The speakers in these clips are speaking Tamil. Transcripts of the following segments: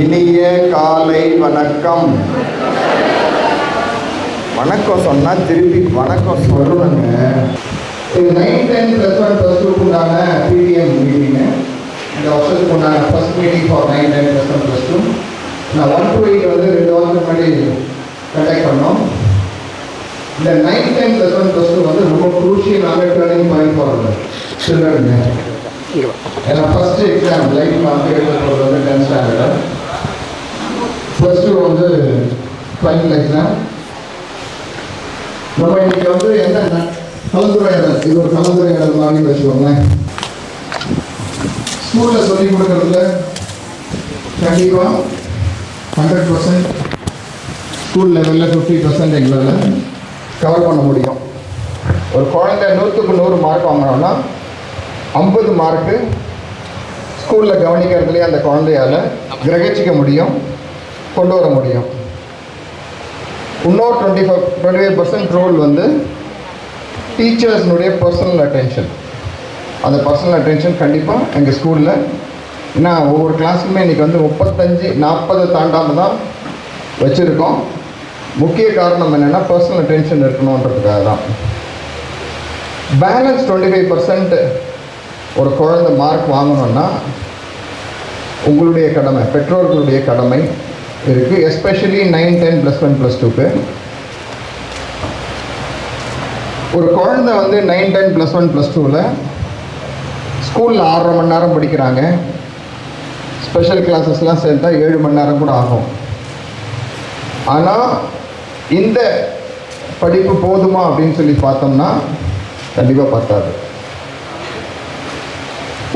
இனிய காலை வணக்கம். வணக்கம் சொன்னால் திருப்பி வணக்கம் சொல்லுங்க. இது 9, 10 +1 +2 உண்டான பிடிஎம் மீட்டிங்கு. இந்த வருஷத்துக்கு உண்டான ஃபர்ஸ்ட் மீட்டிங் ஃபார் 9, 10 +1 +2. நான் 1 to 8 வந்து 2 வாரத்துக்கு முன்னாடி கண்டக்ட் பண்ணோம். இந்த 9, 10 +1 +2 வந்து ரொம்ப குரூஷியலான டர்னிங் பாயிண்ட் ஃபார் சில்ட்ரன். ஏன்னா ஃபர்ஸ்ட் எக்ஸாம் லைஃப்பில் வந்து எழுதுறது வந்து 10th ஸ்டாண்டர்டு, +2 வந்து ஃபைனல் எக்ஸாம். நம்ம இன்னைக்கு வந்து என்ன கலந்துரையாடல், இது ஒரு கலந்துரையாடல் மாதிரி வச்சுக்கோங்களேன். ஸ்கூலில் சொல்லிக் கொடுக்கறதுல கண்டிப்பாக 100% ஸ்கூல் லெவலில் 50% எங்களால் கவர் பண்ண முடியும். ஒரு குழந்தை 100க்கு 100 மார்க் வாங்கினோன்னா 50 மார்க்கு ஸ்கூலில் கவனிக்கிறதுலேயே அந்த குழந்தையால் கிரகிச்சிக்க முடியும், கொண்டு வர முடியும். இன்னொரு 25% ரோல் வந்து டீச்சர்ஸ்னுடைய பர்சனல் அட்டென்ஷன். அந்த பர்சனல் அட்டென்ஷன் கண்டிப்பாக எங்கள் ஸ்கூலில், ஏன்னா ஒவ்வொரு கிளாஸுமே இன்றைக்கி வந்து 35-40 தாண்டாமல் தான் வச்சுருக்கோம். முக்கிய காரணம் என்னென்னா பர்சனல் அட்டென்ஷன் இருக்கணுன்றதுக்காக தான். பேலன்ஸ் 25% ஒரு குழந்தை மார்க் வாங்கணுன்னா உங்களுடைய கடமை, பெற்றோர்களுடைய கடமை இருக்குது. எஸ்பெஷலி 9, 10 +1 +2க்கு ஒரு குழந்தை வந்து 9, 10 +1 +2ல் ஸ்கூலில் 6.5 மணி நேரம் படிக்கிறாங்க. ஸ்பெஷல் கிளாஸஸ்லாம் சேர்த்தா 7 மணி நேரம் கூட ஆகும். ஆனால் இந்த படிப்பு போதுமா அப்படின்னு சொல்லி பார்த்தோம்னா கண்டிப்பாக பத்தாது.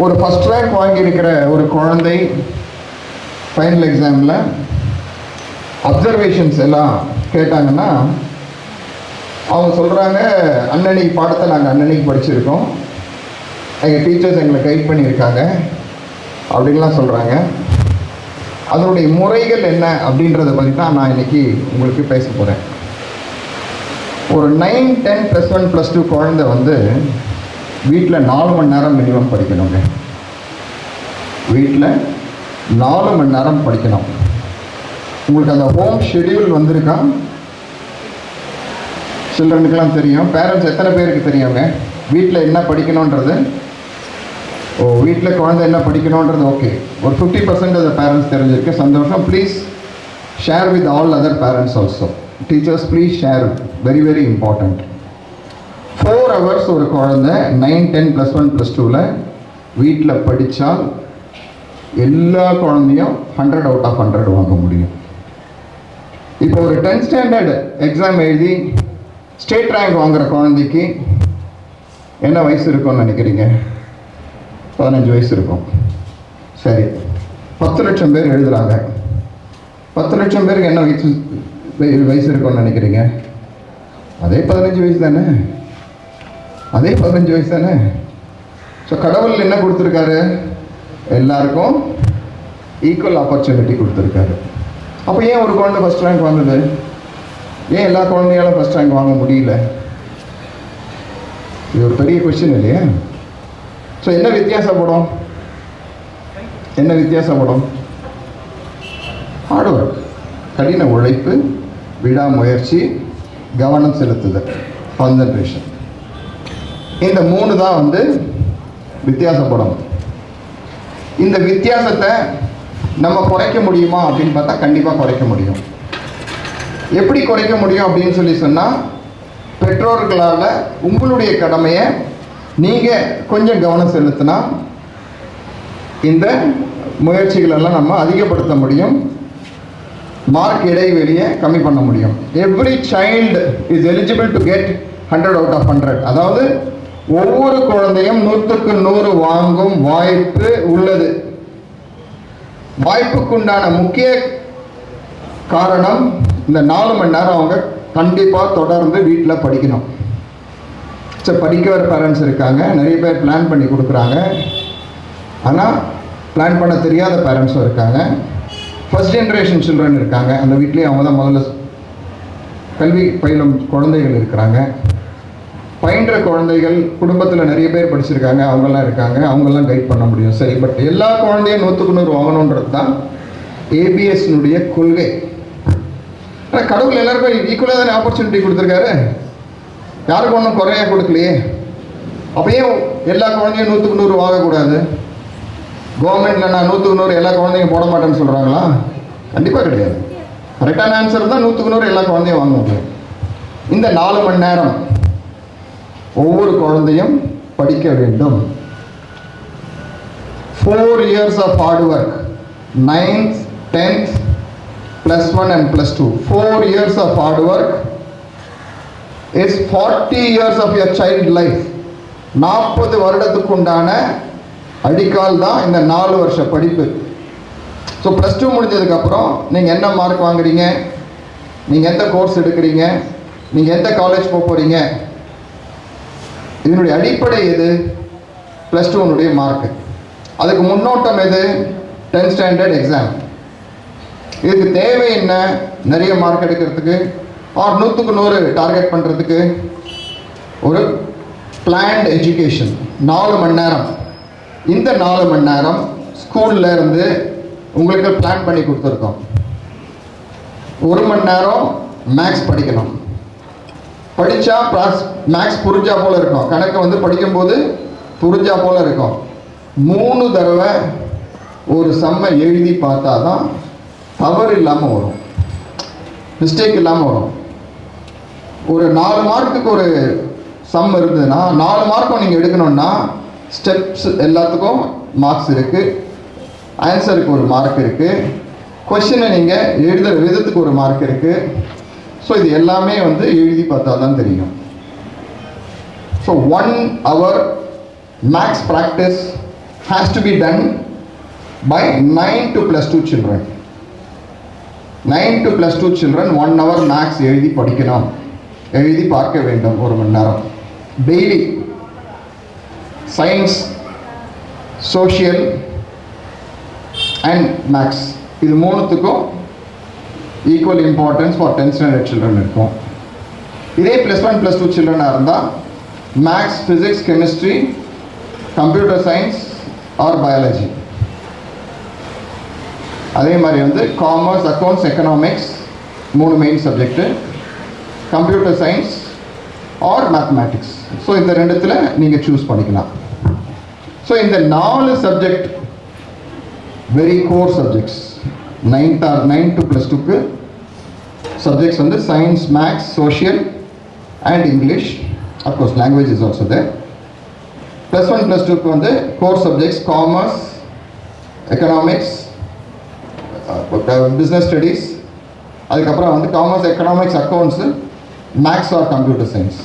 ஒரு ஃபஸ்ட் ரேங்க் வாங்கியிருக்கிற ஒரு குழந்தை ஃபைனல் எக்ஸாமில் அப்சர்வேஷன்ஸ் எல்லாம் கேட்டாங்கன்னா அவங்க சொல்கிறாங்க, அன்னன்னைக்கு பாடத்தை நாங்கள் அன்னன்னைக்கு படிச்சிருக்கோம், எங்கள் டீச்சர்ஸ் எங்களை கைட் பண்ணியிருக்காங்க அப்படின்லாம் சொல்கிறாங்க. அதனுடைய முறைகள் என்ன அப்படின்றத பற்றி தான் நான் இன்றைக்கி உங்களுக்கு பேச போகிறேன். ஒரு 9, 10 +1 +2 குழந்தை வந்து வீட்டில் 4 மணி நேரம் மினிமம் படிக்கணுங்க. வீட்டில் 4 மணி நேரம் படிக்கணும். உங்களுக்கு அந்த ஹோம் ஷெடியூல் வந்திருக்கா? சில்ட்ரனுக்கெல்லாம் தெரியும். பேரண்ட்ஸ் எத்தனை பேருக்கு தெரியுங்க வீட்டில் என்ன படிக்கணுன்றது? வீட்டில் குழந்தை என்ன படிக்கணுன்றது ஓகே, ஒரு 50% ஆஃப் த பேரண்ட்ஸ் தெரிஞ்சிருக்கு, சந்தோஷம். Please share with all other parents also. Teachers please share, very very important. 4 hours ஒரு குழந்தை 9, 10 +1 +2ல் வீட்டில் படித்தால் எல்லா குழந்தையும் 100 out of 100 வாங்க முடியும். இப்போ ஒரு 10th ஸ்டாண்டர்ட் எக்ஸாம் எழுதி ஸ்டேட் ரேங்க் வாங்குகிற குழந்தைக்கு என்ன வயசு இருக்கும்னு நினைக்கிறீங்க? 15 வயசு இருக்கும். சரி, 10 லட்சம் பேர் எழுதுகிறாங்க. 10 லட்சம் பேருக்கு என்ன வயசு இருக்கும்னு நினைக்கிறீங்க? அதே 15 வயசு தானே, அதே 15 வயசு தானே. ஸோ கடவுள் என்ன கொடுத்துருக்காரு? எல்லாருக்கும் ஈக்குவல் ஆப்பர்ச்சுனிட்டி கொடுத்துருக்காரு. அப்போ ஏன் ஒரு குழந்தை ஃபஸ்ட் ரேங்க் வாங்குது? ஏன் எல்லா குழந்தையாலும் ஃபஸ்ட் ரேங்க் வாங்க முடியல? இது ஒரு பெரிய கொஸ்டின் இல்லையா? ஸோ என்ன வித்தியாசப்படும்? என்ன வித்தியாசப்படும்? ஹார்ட் ஒர்க், கடின உழைப்பு, விடாமுயற்சி, கவனம் செலுத்துதல், கான்சன்ட்ரேஷன். இந்த 3 தான் வந்து வித்தியாசப்படும். இந்த வித்தியாசத்தை நம்ம குறைக்க முடியுமா அப்படின்னு பார்த்தா கண்டிப்பாக குறைக்க முடியும். எப்படி குறைக்க முடியும் அப்படின்னு சொல்லி சொன்னால், பெற்றோர்களால் உங்களுடைய கடமையை நீங்கள் கொஞ்சம் கவனம் செலுத்தினா இந்த முயற்சிகளெல்லாம் நம்ம அதிகப்படுத்த முடியும். மார்க் இடைவெளியை கம்மி பண்ண முடியும். Every child is eligible to get 100 out of 100. அதாவது ஒவ்வொரு குழந்தையும் 100க்கு 100 வாங்கும் வாய்ப்பு உள்ளது. வாய்ப்புக்குண்டான முக்கிய காரணம் இந்த 4 மணி நேரம் அவங்க கண்டிப்பாக தொடர்ந்து வீட்டில் படிக்கணும். ஸோ படிக்கிற பேரண்ட்ஸ் இருக்காங்க, நிறைய பேர் பிளான் பண்ணி கொடுக்குறாங்க. ஆனால் பிளான் பண்ண தெரியாத பேரண்ட்ஸும் இருக்காங்க. ஃபர்ஸ்ட் ஜென்ரேஷன் சில்ட்ரன் இருக்காங்க, அந்த வீட்லேயே அவங்க தான் முதல்ல கல்வி பயிலும் குழந்தைகள் இருக்கிறாங்க. பயின்ற குழந்தைகள் குடும்பத்தில் நிறைய பேர் படிச்சிருக்காங்க, அவங்கெல்லாம் இருக்காங்க, அவங்கெல்லாம் கைட் பண்ண முடியும். சரி, பட் எல்லா குழந்தையும் 100க்கு 100 வாங்கணுன்றது தான் ஏபிஎஸ்னுடைய கொள்கை. ஆனால் கடவுள் எல்லாருக்கும் ஈக்குவலாக தானே ஆப்பர்ச்சுனிட்டி கொடுத்துருக்காரு, யாருக்கும் ஒன்றும் குறையா கொடுக்கலையே. அப்பயே எல்லா குழந்தையும் 100க்கு 100 வாங்கக்கூடாது. கவர்மெண்ட்டில் நான் 100க்கு 100 எல்லா குழந்தையும் போட மாட்டேன்னு சொல்கிறாங்களா? கண்டிப்பாக கிடையாது. கரெக்டான ஆன்சர் தான் 100க்கு 100 எல்லா குழந்தையும் வாங்க முடியும். இந்த 4 மணி நேரம் ஒவ்வொரு குழந்தையும் படிக்க வேண்டும். 4 years of hard work, 9th, 10th, +1 and +2. 4 years of hard work is 40 years of your child life. 40 வருடத்துக்கு உண்டான அடிக்கால் தான் இந்த 4 வருஷ படிப்பு. ஸோ +2 முடிஞ்சதுக்கப்புறம் நீங்கள் என்ன மார்க் வாங்குறீங்க, நீங்கள் எந்த கோர்ஸ் எடுக்கிறீங்க, நீங்கள் எந்த காலேஜ் போக போகிறீங்க, இதனுடைய அடிப்படை எது? +2னுடைய மார்க்கு. அதுக்கு முன்னோட்டம் எது? 10th standard exam. இதுக்கு தேவை என்ன? நிறைய மார்க் எடுக்கிறதுக்கு ஆர் 100க்கு 100 டார்கெட் பண்ணுறதுக்கு ஒரு பிளான்ட் எஜுகேஷன். 4 மணி நேரம். இந்த 4 மணி நேரம் ஸ்கூல்ல இருந்து உங்களுக்கு பிளான் பண்ணி கொடுத்துருக்கோம். 1 மணி நேரம் மேக்ஸ் படிக்கணும். படித்தா மேக்ஸ் புரிஞ்சா போல இருக்கும். கணக்கு வந்து படிக்கும்போது புரிஞ்சா போல இருக்கும். 3 தடவை ஒரு சம்மை எழுதி பார்த்தா தான் தவறு இல்லாமல் வரும், மிஸ்டேக் இல்லாமல் வரும். ஒரு 4 மார்க்குக்கு ஒரு சம் இருந்ததுன்னா 4 மார்க்கும் நீங்கள் எடுக்கணும்னா ஸ்டெப்ஸ் எல்லாத்துக்கும் மார்க்ஸ் இருக்குது, ஆன்சருக்கு ஒரு மார்க் இருக்குது, கொஸ்டினை நீங்கள் எழுதுகிற விதத்துக்கு ஒரு மார்க் இருக்குது. ஸோ இது எல்லாமே வந்து எழுதி பார்த்தா தான் தெரியும். So 1 hour max practice has to be done by 9 to +2 children. 9 to +2 children 1 hour maths எழுதி படிக்கணும், எழுதி பார்க்க வேண்டும் 1 மணி நேரம் daily. Science, social and maths இது 3த்துக்கும் equal importance for 10th standard children இருக்கும். இதே +1 +2 சில்ட்ரனாக இருந்தால் maths, physics, chemistry, computer science or biology. அதே மாதிரி வந்து commerce, accounts, economics 3 main subject, computer science or mathematics. So இந்த 2த்தில் நீங்கள் சூஸ் பண்ணிக்கலாம். ஸோ இந்த 4 subject very core subjects. 9 to +2க்கு சப்ஜெக்ட்ஸ் வந்து science, maths, social and English. Of course language is also தேர். +1 +2க்கு வந்து core subjects commerce, economics, business studies. அதுக்கப்புறம் வந்து commerce, economics, accounts, maths or computer science,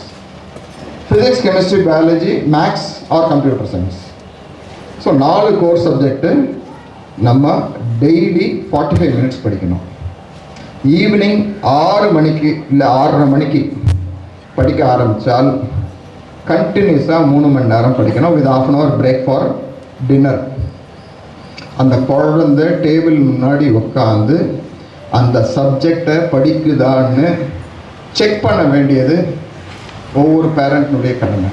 physics, chemistry, biology, maths or computer science. So 4 core subject நம்ம டெய்லி 45 minutes படிக்கணும். ஈவினிங் 6 மணிக்கு இல்லை 6:30 மணிக்கு படிக்க ஆரம்பித்தால் கண்டினியூஸாக 3 மணி நேரம் படிக்கணும் with ½ hour break for dinner. அந்த குழந்தை டேபிள் முன்னாடி உட்காந்து அந்த சப்ஜெக்டை படிக்குதான்னு செக் பண்ண வேண்டியது ஒவ்வொரு பேரண்ட்னுடைய கடமை.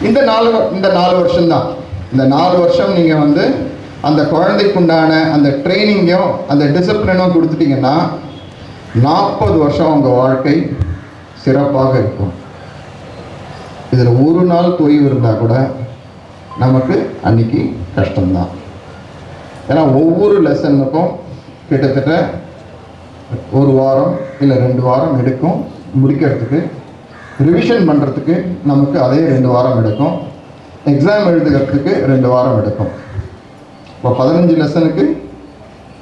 இந்த 4 வருஷம்தான். இந்த 4 வருஷம் நீங்கள் வந்து அந்த குழந்தைக்குண்டான அந்த ட்ரைனிங்கையும் அந்த டிசிப்ளினும் கொடுத்துட்டிங்கன்னா 40 வருஷம் உங்கள் வாழ்க்கை சிறப்பாக இருக்கும். இதில் ஒரு நாள் தொய்வு இருந்தால் கூட நமக்கு அன்னைக்கு கஷ்டம்தான். ஏன்னா ஒவ்வொரு லெசனுக்கும் கிட்டத்தட்ட 1 வாரம் இல்லை 2 வாரம் எடுக்கும் முடிக்கிறதுக்கு. ரிவிஷன் பண்ணுறதுக்கு நமக்கு அதே 2 வாரம் எடுக்கும். எக்ஸாம் எழுதுகிறதுக்கு 2 வாரம் எடுக்கும். இப்போ 15 லெசனுக்கு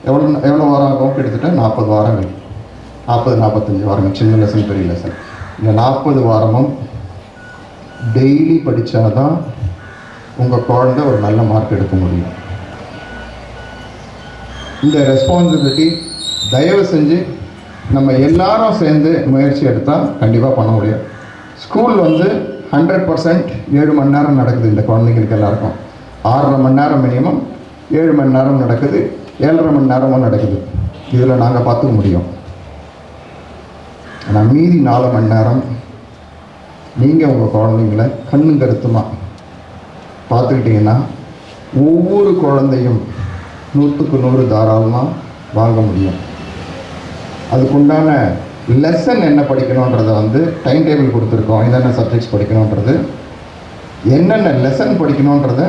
எவ்வளோ வாரம் ஆகும்? கிட்டத்தட்ட 40 வாரங்கள், 40-45 வாரங்கள். சின்ன லெசன், பெரிய லெசன். இந்த 40 வாரமும் டெய்லி படித்தா தான் உங்கள் குழந்தை ஒரு நல்ல மார்க் எடுக்க முடியும். இந்த ரெஸ்பான்சிபிலிட்டி தயவு செஞ்சு நம்ம எல்லாரும் சேர்ந்து முயற்சி எடுத்தால் கண்டிப்பாக பண்ண முடியும். ஸ்கூல் வந்து 100% 7 மணி நேரம் நடக்குது. இந்த குழந்தைங்களுக்கு எல்லாருக்கும் 6.5 மணி நேரம் மினிமம், 7 மணி நேரம் நடக்குது, 7.5 மணி நேரமும் நடக்குது. இதில் நாங்கள் பார்த்துக்க முடியும். ஆனால் மீதி 4 மணி நேரம் நீங்கள் உங்கள் குழந்தைங்களை கண்ணு கருத்துமாக பார்த்துக்கிட்டிங்கன்னா ஒவ்வொரு குழந்தையும் 100க்கு 100 தாராளமாக வாங்க முடியும். அதுக்குண்டான லெசன் என்ன படிக்கணுன்றதை வந்து டைம் டேபிள் கொடுத்துருக்கோம். என்னென்ன சப்ஜெக்ட்ஸ் படிக்கணுன்றது, என்னென்ன லெசன் படிக்கணுன்றத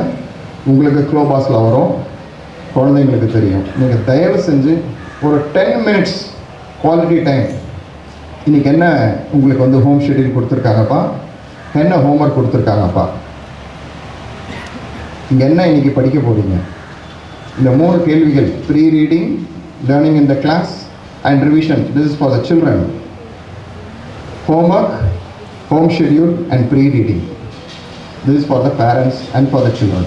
உங்களுக்கு க்ளோபாஸில் வரும், குழந்தைங்களுக்கு தெரியும். நீங்கள் தயவு செஞ்சு ஒரு 10 மினிட்ஸ் குவாலிட்டி டைம், இன்றைக்கி என்ன உங்களுக்கு வந்து ஹோம் ஷெட்யூல் கொடுத்துருக்காங்கப்பா, என்ன ஹோம்ஒர்க் கொடுத்துருக்காங்கப்பா, இங்கே என்ன இன்றைக்கி படிக்க போகிறீங்க, இந்த 3 கேள்விகள், pre reading, learning in the class and revision. This is for the children. Homework, home schedule and pre-reading. This is for the parents and for the children.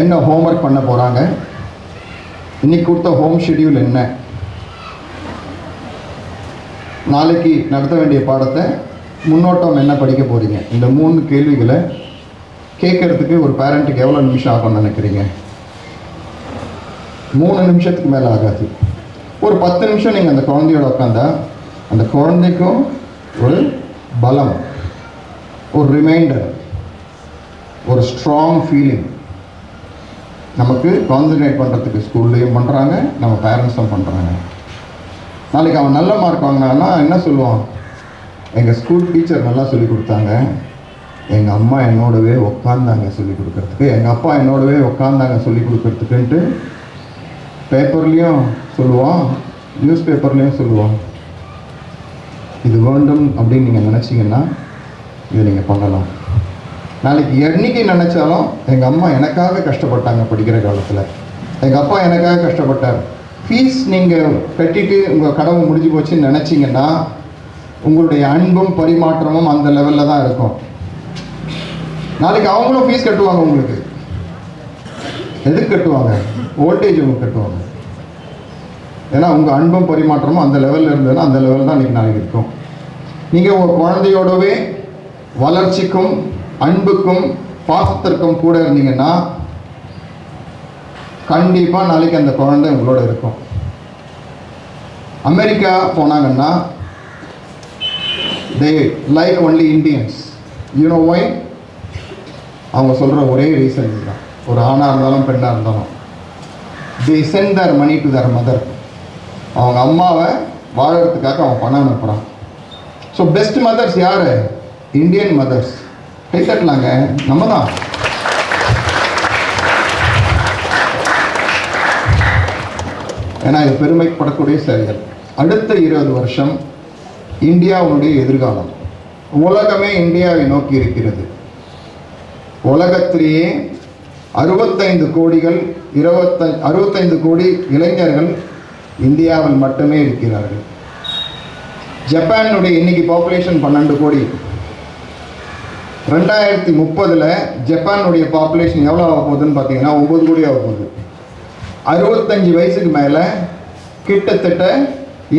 என்ன ஹோம்ஒர்க் பண்ண போகிறாங்க, இன்னைக்கு கொடுத்த ஹோம் ஷெட்யூல் என்ன, நாளைக்கு நடத்த வேண்டிய பாடத்தை முன்னோட்டம் என்ன படிக்க போகிறீங்க, இந்த 3 கேள்விகளை கேட்கறதுக்கு ஒரு பேரண்ட்டுக்கு எவ்வளோ நிமிஷம் ஆகும்னு நினைக்கிறீங்க? 3 நிமிஷத்துக்கு மேலே ஆகாது. ஒரு 10 நிமிஷம் நீங்கள் அந்த குழந்தையோட உட்காந்தா அந்த குழந்தைக்கும் ஒரு பலம், ஒரு ரிமைண்டர், ஒரு ஸ்ட்ராங் ஃபீலிங். நமக்கு கான்சன்ட்ரேட் பண்ணுறதுக்கு ஸ்கூல்லையும் பண்ணுறாங்க, நம்ம பேரண்ட்ஸும் பண்ணுறாங்க. நாளைக்கு அவன் நல்ல மார்க் வாங்கினான்னா என்ன சொல்லுவான், எங்கள் ஸ்கூல் டீச்சர் நல்லா சொல்லி கொடுத்தாங்க, எங்கள் அம்மா என்னோடவே உட்காந்தாங்க சொல்லி கொடுக்கறதுக்கு, எங்கள் அப்பா என்னோடவே உட்காந்தாங்க சொல்லி கொடுக்கறதுக்குன்ட்டு பேப்பர்லேயும் சொல்லுவான், நியூஸ் பேப்பர்லேயும் சொல்லுவான். இது வேண்டும் அப்படின்னு நீங்கள் நினச்சிங்கன்னா இதை நீங்கள் பண்ணலாம். நாளைக்கு என்னைக்கு நினச்சாலும் எங்கள் அம்மா எனக்காக கஷ்டப்பட்டாங்க படிக்கிற காலத்தில், எங்கள் அப்பா எனக்காக கஷ்டப்பட்டார், ஃபீஸ் நீங்கள் கட்டிட்டு உங்கள் கடமை முடிஞ்சு போச்சுன்னு நினச்சிங்கன்னா உங்களுடைய அன்பும் பரிமாற்றமும் அந்த லெவலில் தான் இருக்கும். நாளைக்கு அவங்களும் ஃபீஸ் கட்டுவாங்க. உங்களுக்கு எதுக்கு கட்டுவாங்க? வோல்டேஜ் உங்களுக்கு கட்டுவாங்க. ஏன்னா உங்கள் அன்பும் பரிமாற்றமும் அந்த லெவலில் இருந்ததுன்னா அந்த லெவல் தான் இன்றைக்கி நாளைக்கு இருக்கும். நீங்கள் உங்கள் குழந்தையோடவே வளர்ச்சிக்கும் அன்புக்கும் பாசத்திற்கும் கூட இருந்தீங்கன்னா கண்டிப்பாக நாளைக்கு அந்த குழந்தை உங்களோட இருக்கும். அமெரிக்கா போனாங்கன்னா they like only Indians. You know why? அவங்க சொல்கிற ஒரே ரீசன் இதுதான். ஒரு ஆணாக இருந்தாலும் பெண்ணாக இருந்தாலும் they send their money to their mother. அவங்க அம்மாவை வாழறதுக்காக அவன் பணம் அனுப்புகிறான். ஸோ பெஸ்ட் மதர்ஸ் யார்? Indian mothers. கை தட்டலாங்க, நம்ம தான். ஏன்னா இது பெருமைப்படக்கூடிய செயல். அடுத்த 20 வருஷம் இந்தியாவுடைய எதிர்காலம். உலகமே இந்தியாவை நோக்கி இருக்கிறது. உலகத்திலேயே 65 கோடிகள் 65 கோடி இளைஞர்கள் இந்தியாவில் மட்டுமே இருக்கிறார்கள். ஜப்பானுடைய இன்னைக்கு பாப்புலேஷன் 12 கோடி. 2030 ஜப்பானுடைய பாப்புலேஷன் எவ்வளோ ஆக போகுதுன்னு பார்த்தீங்கன்னா 9 கோடி ஆக போகுது. 65 வயசுக்கு மேலே கிட்டத்தட்ட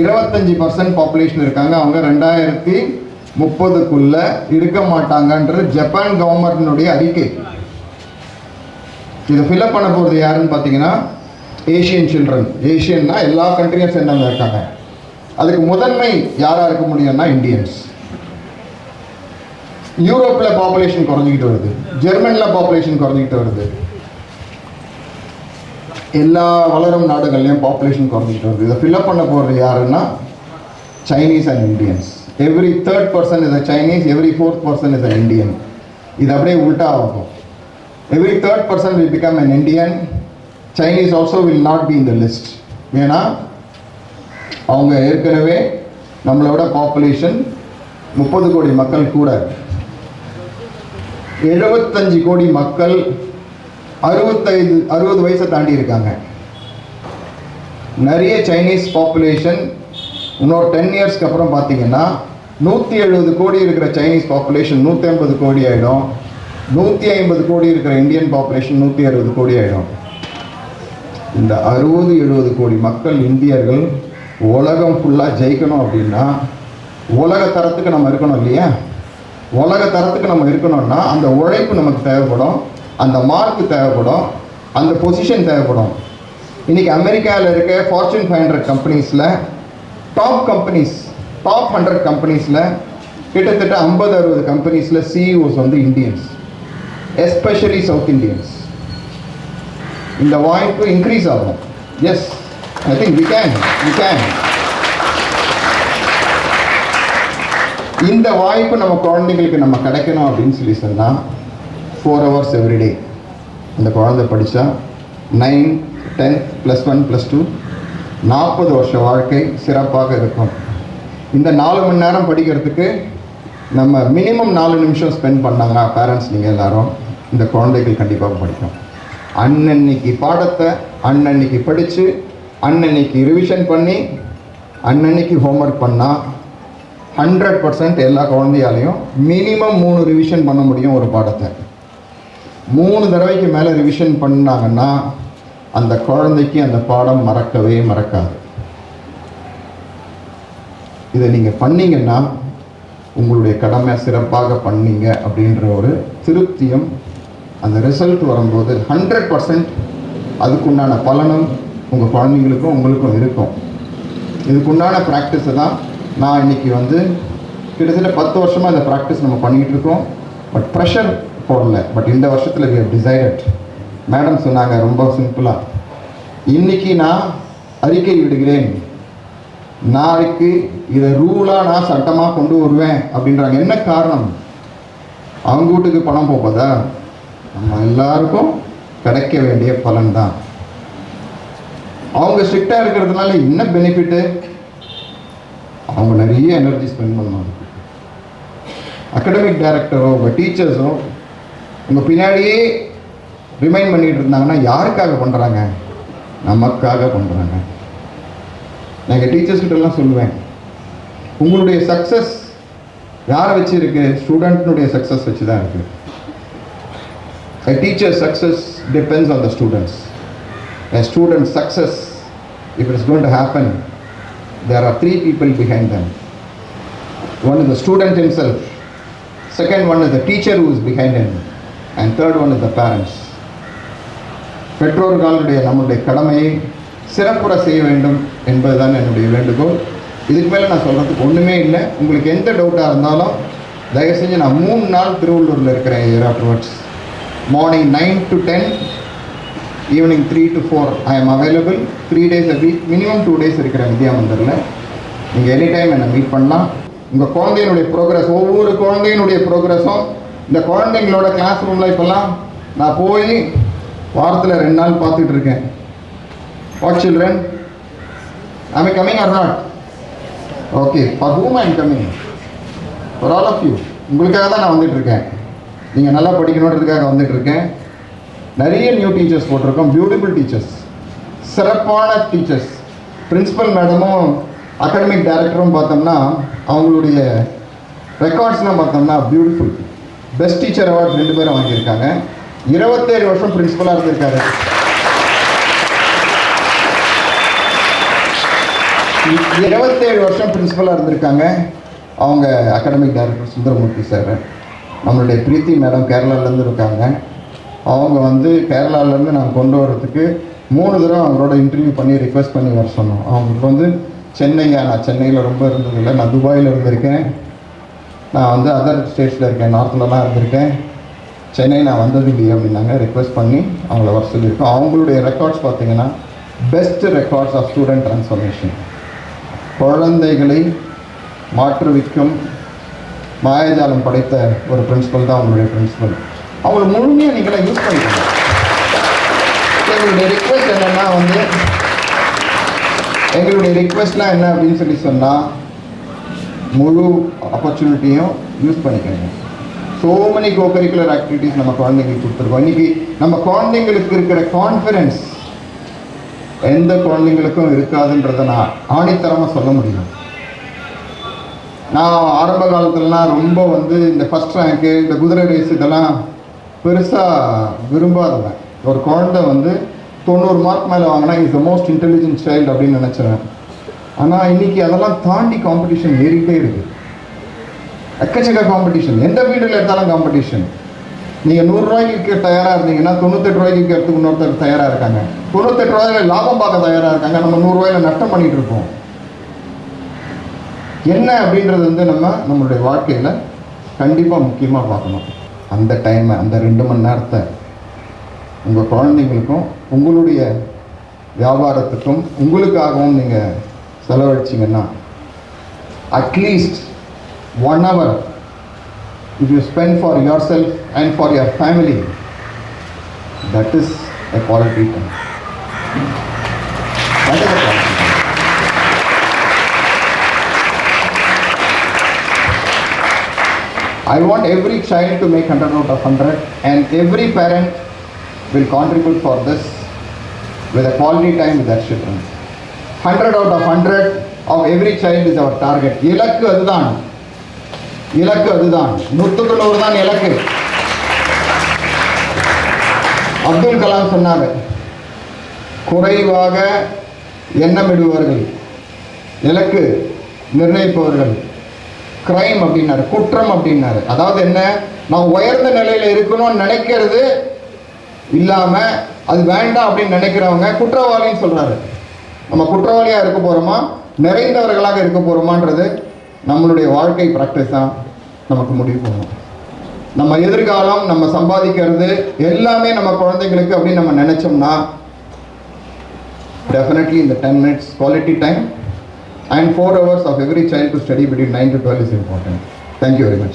25% பாப்புலேஷன் இருக்காங்க. அவங்க 2030க்குள்ள இருக்க மாட்டாங்கன்றது ஜப்பான் கவர்மெண்ட்டினுடைய அறிக்கை. இதை ஃபில்அப் பண்ண போகிறது யாருன்னு பார்த்தீங்கன்னா ஏஷியன் சில்ட்ரன். ஏஷியன்னா எல்லா கண்ட்ரியும் சேர்ந்தவங்க இருக்காங்க. அதுக்கு முதன்மை யாராக இருக்க முடியும்னா இந்தியன்ஸ். யூரோப்பில் பாப்புலேஷன் குறைஞ்சிக்கிட்டு வருது, ஜெர்மனியில் பாப்புலேஷன் குறைஞ்சிக்கிட்டு வருது, எல்லா வளரும் நாடுகள்லையும் பாப்புலேஷன் குறைஞ்சிக்கிட்டு வருது. இதை ஃபில்அப் பண்ண போகிறது யாருன்னா Chinese and Indians. Every 3rd person is a Chinese, every 4th person is a Indian. இது அப்படியே உல்ட்டா ஆகும். Every 3rd person will become an Indian. Chinese also will not be in the list. ஏன்னா அவங்க ஏற்கனவே நம்மளோட பாப்புலேஷன் 30 கோடி மக்கள் கூட. 75 கோடி மக்கள் 60 வயசை தாண்டி இருக்காங்க. நிறைய சைனீஸ் பாப்புலேஷன் இன்னொரு 10 இயர்ஸ்க்கு அப்புறம் பார்த்தீங்கன்னா 170 கோடி இருக்கிற சைனீஸ் பாப்புலேஷன் 150 கோடி ஆகிடும். 150 கோடி இருக்கிற இந்தியன் பாப்புலேஷன் 160 கோடி ஆகிடும். இந்த 60-70 கோடி மக்கள் இந்தியர்கள் உலகம் ஃபுல்லாக ஜெயிக்கணும் அப்படின்னா உலக தரத்துக்கு நம்ம இருக்கணும் இல்லையா? உலக தரத்துக்கு நம்ம இருக்கணும்னா அந்த உழைப்பு நமக்கு தேவைப்படும், அந்த மார்க் தேவைப்படும், அந்த பொசிஷன் தேவைப்படும். இன்றைக்கி அமெரிக்காவில் இருக்க ஃபார்ச்சூன் 500 கம்பெனிஸில் டாப் 100 கம்பெனிஸில் கிட்டத்தட்ட 50-60 கம்பெனிஸில் சிஇஓஸ் வந்து இந்தியன்ஸ், எஸ்பெஷலி சவுத் இண்டியன்ஸ். இந்த வாய்ப்பு இன்க்ரீஸ் ஆகும். Yes, I think we can. இந்த வாய்ப்பு நம்ம குழந்தைங்களுக்கு நம்ம கிடைக்கணும் அப்படின்னு சொல்லி சொன்னால் 4 hours எவ்ரிடே அந்த குழந்தை படித்தா 9, 10, +1, +2 40 வருஷ வாழ்க்கை சிறப்பாக இருக்கும். இந்த 4 மணி நேரம் படிக்கிறதுக்கு நம்ம மினிமம் 4 நிமிஷம் ஸ்பெண்ட் பண்ணாங்கன்னா பேரண்ட்ஸ் நீங்கள் எல்லாரும் இந்த குழந்தைகள் கண்டிப்பாக படிக்கும். அன்னன்னைக்கு பாடத்தை அன்னன்னைக்கு படித்து அன்னன்னைக்கு ரிவிஷன் பண்ணி அன்னன்னைக்கு ஹோம்ஒர்க் பண்ணால் 100% எல்லா குழந்தையாலையும் மினிமம் 3 ரிவிஷன் பண்ண முடியும். ஒரு பாடத்தை 3 தடவைக்கு மேலே ரிவிஷன் பண்ணாங்கன்னா அந்த குழந்தைக்கு அந்த பாடம் மறக்கவே மறக்காது. இதை நீங்கள் பண்ணீங்கன்னா உங்களுடைய கடமை சிறப்பாக பண்ணீங்க அப்படின்ற ஒரு திருப்தியும் அந்த ரிசல்ட் வரும்போது 100% அதுக்குண்டான பலனும் உங்கள் குழந்தைங்களுக்கும் உங்களுக்கும் இருக்கும். இதுக்குண்டான ப்ராக்டிஸை தான் நான் இன்றைக்கி வந்து கிட்டத்தட்ட 10 வருஷமாக இந்த ப்ராக்டிஸ் நம்ம பண்ணிகிட்டு இருக்கோம். பட் ப்ரெஷர் போடல. பட் இந்த வருஷத்தில் we have decided. மேடம் சொன்னாங்க ரொம்ப சிம்பிளாக, இன்றைக்கி நான் அறிக்கை விடுகிறேன், நாளைக்கு இதை ரூலாக நான் சட்டமாக கொண்டு வருவேன் அப்படின்றாங்க. என்ன காரணம்? அவங்க வீட்டுக்கு பணம் போகுதா? நம்ம எல்லாருக்கும் கிடைக்க வேண்டிய பலன் தான். அவங்க ஸ்ட்ரிக்டாக இருக்கிறதுனால என்ன பெனிஃபிட்டு? அவங்க நிறைய எனர்ஜி ஸ்பெண்ட் பண்ணுவாங்க. அகடமிக் டைரக்டரோ உங்கள் டீச்சர்ஸோ உங்கள் பின்னாடியே ரிமைண்ட் பண்ணிகிட்டு இருந்தாங்கன்னா யாருக்காக பண்ணுறாங்க? நமக்காக பண்ணுறாங்க. நான் எங்கள் டீச்சர்ஸ்கிட்டலாம் சொல்லுவேன், உங்களுடைய சக்ஸஸ் யாரை வச்சு இருக்குது? ஸ்டூடெண்ட்னுடைய சக்ஸஸ் வச்சு தான் இருக்குது. A teacher's success depends on the students. A student's success, if it is going to happen, there are 3 people behind them. One is the student himself, second one is the teacher who is behind him, and third one is the parents. பெற்றோர்களுடைய நம்முடைய கடமையை சிறப்புற செய்ய வேண்டும் என்பதுதான் என்னுடைய வேண்டுகோள். இதுக்கு மேலே நான் சொல்கிறதுக்கு ஒன்றுமே இல்லை. உங்களுக்கு எந்த டவுட்டாக இருந்தாலும் தயவு செஞ்சு நான் 3 நாள் திருவள்ளூரில் இருக்கிறேன். Year afterwards morning 9 to 10, evening 3 to 4 I am available. 3 days a week, minimum 2 days இருக்கிறேன் வித்யா மந்திரில். நீங்கள் எனி டைம் என்னை மீட் பண்ணலாம். உங்கள் குழந்தையினுடைய ப்ரோக்ரஸ், ஒவ்வொரு குழந்தையினுடைய ப்ரோக்ரஸும் இந்த குழந்தைங்களோட கிளாஸ் ரூமில் இப்போல்லாம் நான் போய் வாரத்தில் 2 நாள் பார்த்துட்டு இருக்கேன். What children? Am I coming or not? Okay, for whom I am coming? For all of you. உங்களுக்காக தான் நான் வந்துட்டுருக்கேன். நீங்கள் நல்லா படிக்கணுன்றதுக்காக வந்துட்டுருக்கேன். நிறைய நியூ டீச்சர்ஸ் போட்டிருக்கோம். பியூட்டிஃபுல் டீச்சர்ஸ், சிறப்பான டீச்சர்ஸ். பிரின்சிபல் மேடமும் அகாடமிக் டைரக்டரும் பார்த்தோம்னா அவங்களுடைய ரெக்கார்ட்ஸ்லாம் பார்த்தோம்னா பியூட்டிஃபுல். பெஸ்ட் டீச்சர் அவார்ட் 2 பேரும் வாங்கியிருக்காங்க. 27 வருஷம் பிரின்சிபலாக இருந்திருக்காரு. 27 வருஷம் பிரின்சிபலாக இருந்திருக்காங்க. அவங்க அகாடமிக் டைரக்டர் சுந்தரமூர்த்தி சார். நம்மளுடைய பிரீத்தி மேடம் கேரளாவிலேருந்து இருக்காங்க. அவங்க வந்து கேரளாவிலேருந்து நான் கொண்டு வரதுக்கு 3 தடவை அவங்களோட இன்டர்வியூ பண்ணி ரிக்வெஸ்ட் பண்ணி வர சொன்னோம். அவங்களுக்கு வந்து நான் சென்னையில் ரொம்ப இருந்ததில்லை, நான் துபாயில் இருந்திருக்கேன், நான் வந்து அதர் ஸ்டேட்ஸில் இருக்கேன், நார்த்லலாம் இருந்திருக்கேன், சென்னை நான் வந்தது இல்லையே அப்படின்னாங்க. ரிக்வெஸ்ட் பண்ணி அவங்கள வர சொல்லியிருக்கோம். அவங்களுடைய ரெக்கார்ட்ஸ் பார்த்தீங்கன்னா best records of student transformation. குழந்தைகளை மாற்றுவிக்கும் மாயாஜாலம் படைத்த ஒரு பிரின்சிபல் தான் அவங்களுடைய பிரின்சிபல். அவங்களை முழுமையாக நீங்களாம் யூஸ் பண்ணிக்கணும். எங்களுடைய ரிக்வெஸ்ட் என்னென்னா வந்து எங்களுடைய ரிக்வெஸ்ட்லாம் என்ன அப்படின்னு சொல்லி சொன்னால் முழு ஆப்பர்ச்சுனிட்டியும் யூஸ் பண்ணிக்கணும். ஸோ மெனி கோகரிக்குலர் ஆக்டிவிட்டீஸ் நம்ம குழந்தைங்களுக்கு கொடுத்துருக்கோம். இன்றைக்கி நம்ம குழந்தைங்களுக்கு இருக்கிற கான்ஃபிடென்ஸ் எந்த குழந்தைங்களுக்கும் இருக்காதுன்றதை நான் ஆணித்தரமாக சொல்ல முடியும். நான் ஆரம்ப காலத்துலலாம் ரொம்ப வந்து இந்த ஃபஸ்ட் ரேங்க்கு, இந்த குதிரை ரேஸ் இதெல்லாம் பெருசாக விரும்பாதவன். ஒரு குழந்தை வந்து 90 மார்க் மேலே வாங்கினா is the most intelligent child அப்படின்னு நினச்சிருவேன். ஆனால் இன்றைக்கி அதெல்லாம் தாண்டி காம்படிஷன் ஏறிக்கிட்டே இருக்குது. எக்கச்சக்க காம்படிஷன், எந்த ஃபீல்டில் எடுத்தாலும் காம்படிஷன். நீங்கள் 100 ரூபாய்க்கு தயாராக இருந்தீங்கன்னா 98 ரூபாய்க்கு விற்கிறதுக்கு இன்னொருத்தர் தயாராக இருக்காங்க. 98 ரூபாயில் லாபம் பார்க்க தயாராக இருக்காங்க. நம்ம 100 ரூபாயில் நஷ்டம் பண்ணிகிட்டு இருக்கோம். என்ன அப்படின்றது வந்து நம்மளுடைய வாழ்க்கையில் கண்டிப்பாக முக்கியமாக பார்க்கணும். அந்த டைமை, அந்த 2 மணி நேரத்தை உங்கள் குழந்தைங்களுக்கும் உங்களுடைய வியாபாரத்துக்கும் உங்களுக்காகவும் நீங்கள் செலவழிச்சிங்கன்னா at least 1 hour if you spend for yourself and for your family, that is a quality time. That is a quality time. I want every child to make 100 out of 100, and every parent will contribute for this with a quality time with their children. 100 out of 100 of every child is our target. இலக்கு அதுதான், இலக்கு அதுதான், 100 தான் இலக்கு. அப்துல் கலாம் சொன்னார், குறைவாக எண்ணமிடுபவர்கள், இலக்கு நிர்ணயிப்பவர்கள் கிரைம் அப்படின்னாரு, குற்றம் அப்படின்னாரு. அதாவது என்ன, நான் உயர்ந்த நிலையில் இருக்கணும்னு நினைக்கிறது இல்லாமல் அது வேண்டாம் அப்படின்னு நினைக்கிறவங்க குற்றவாளின்னு சொல்கிறாரு. நம்ம குற்றவாளியாக இருக்க போகிறோமா, நிறைந்தவர்களாக இருக்க போகிறோமான்றது நம்மளுடைய வாழ்க்கை ப்ராக்டிஸ் தான் நமக்கு முடிவு பண்ணணும். நம்ம எதிர்காலம், நம்ம சம்பாதிக்கிறது எல்லாமே நம்ம குழந்தைங்களுக்கு அப்படின்னு நம்ம நினச்சோம்னா டெஃபினெட்லி இந்த 10 minutes quality time and 4 hours of every child to study between 9 to 12 is important. Thank you very much.